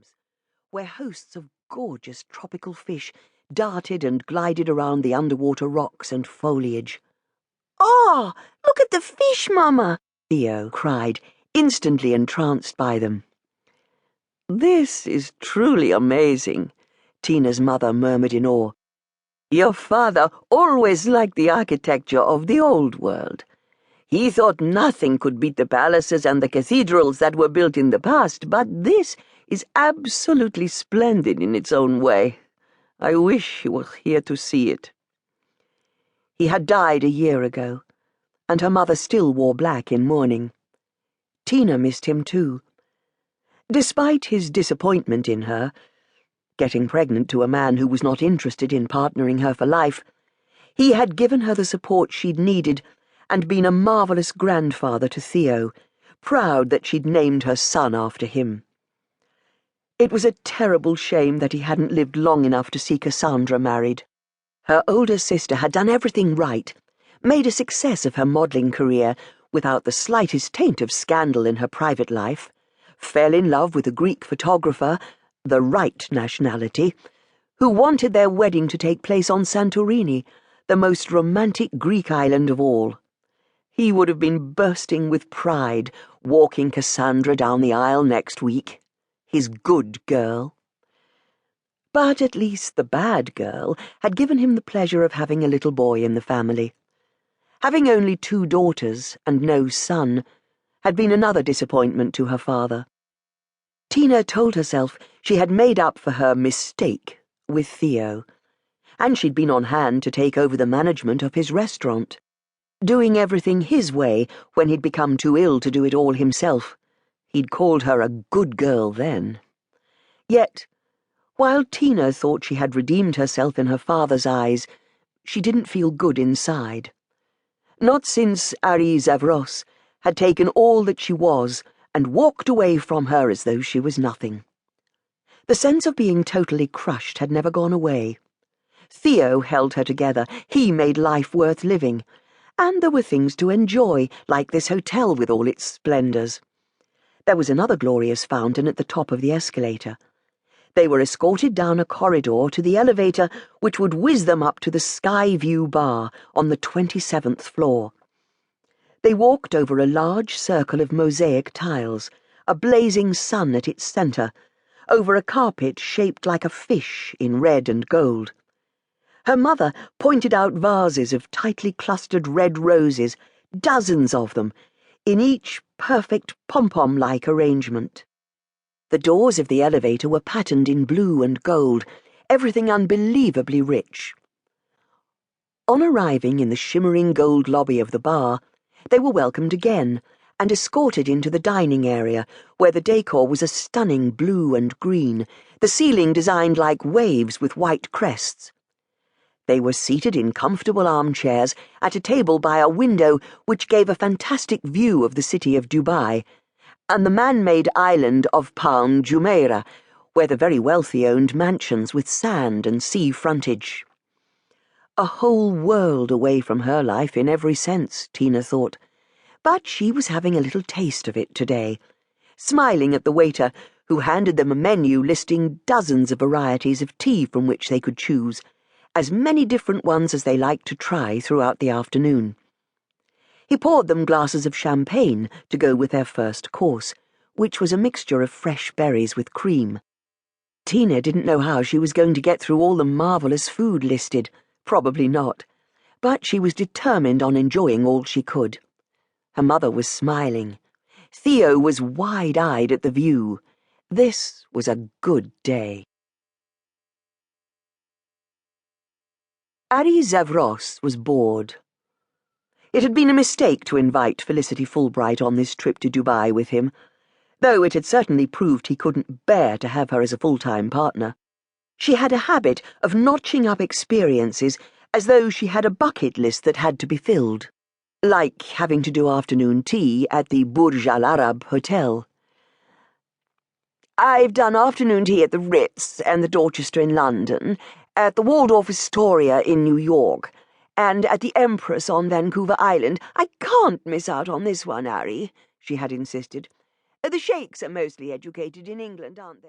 aquariums, where hosts of gorgeous tropical fish darted and glided around the underwater rocks and foliage. "Oh, look at the fish, Mama!" Theo cried, instantly entranced by them. "This is truly amazing," Tina's mother murmured in awe. "Your father always liked the architecture of the old world. He thought nothing could beat the palaces and the cathedrals that were built in the past, but this is absolutely splendid in its own way. I wish he were here to see it." He had died a year ago, and her mother still wore black in mourning. Tina missed him too. Despite his disappointment in her, getting pregnant to a man who was not interested in partnering her for life, he had given her the support she'd needed and been a marvelous grandfather to Theo, proud that she'd named her son after him. It was a terrible shame that he hadn't lived long enough to see Cassandra married. Her older sister had done everything right, made a success of her modelling career without the slightest taint of scandal in her private life, fell in love with a Greek photographer, the right nationality, who wanted their wedding to take place on Santorini, the most romantic Greek island of all. He would have been bursting with pride walking Cassandra down the aisle next week, his good girl. But at least the bad girl had given him the pleasure of having a little boy in the family. Having only 2 daughters and no son had been another disappointment to her father. Tina told herself she had made up for her mistake with Theo, and she'd been on hand to take over the management of his restaurant, doing everything his way when he'd become too ill to do it all himself. He'd called her a good girl then. Yet, while Tina thought she had redeemed herself in her father's eyes, she didn't feel good inside. Not since Ari Zavros had taken all that she was and walked away from her as though she was nothing. The sense of being totally crushed had never gone away. Theo held her together, he made life worth living, and there were things to enjoy, like this hotel with all its splendours. There was another glorious fountain at the top of the escalator. They were escorted down a corridor to the elevator which would whiz them up to the Sky View bar on the 27th floor. They walked over a large circle of mosaic tiles, a blazing sun at its centre, over a carpet shaped like a fish in red and gold. Her mother pointed out vases of tightly clustered red roses, dozens of them, in each perfect pom-pom-like arrangement. The doors of the elevator were patterned in blue and gold, everything unbelievably rich. On arriving in the shimmering gold lobby of the bar, they were welcomed again and escorted into the dining area, where the decor was a stunning blue and green, the ceiling designed like waves with white crests. They were seated in comfortable armchairs at a table by a window which gave a fantastic view of the city of Dubai and the man-made island of Palm Jumeirah, where the very wealthy owned mansions with sand and sea frontage. A whole world away from her life in every sense, Tina thought, but she was having a little taste of it today, smiling at the waiter who handed them a menu listing dozens of varieties of tea from which they could choose, as many different ones as they liked to try throughout the afternoon. He poured them glasses of champagne to go with their first course, which was a mixture of fresh berries with cream. Tina didn't know how she was going to get through all the marvellous food listed, probably not, but she was determined on enjoying all she could. Her mother was smiling. Theo was wide-eyed at the view. This was a good day. Ari Zavros was bored. It had been a mistake to invite Felicity Fulbright on this trip to Dubai with him, though it had certainly proved he couldn't bear to have her as a full-time partner. She had a habit of notching up experiences as though she had a bucket list that had to be filled, like having to do afternoon tea at the Burj Al Arab Hotel. "I've done afternoon tea at the Ritz and the Dorchester in London, at the Waldorf Astoria in New York, and at the Empress on Vancouver Island. I can't miss out on this one, Ari," she had insisted. "The sheikhs are mostly educated in England, aren't they?"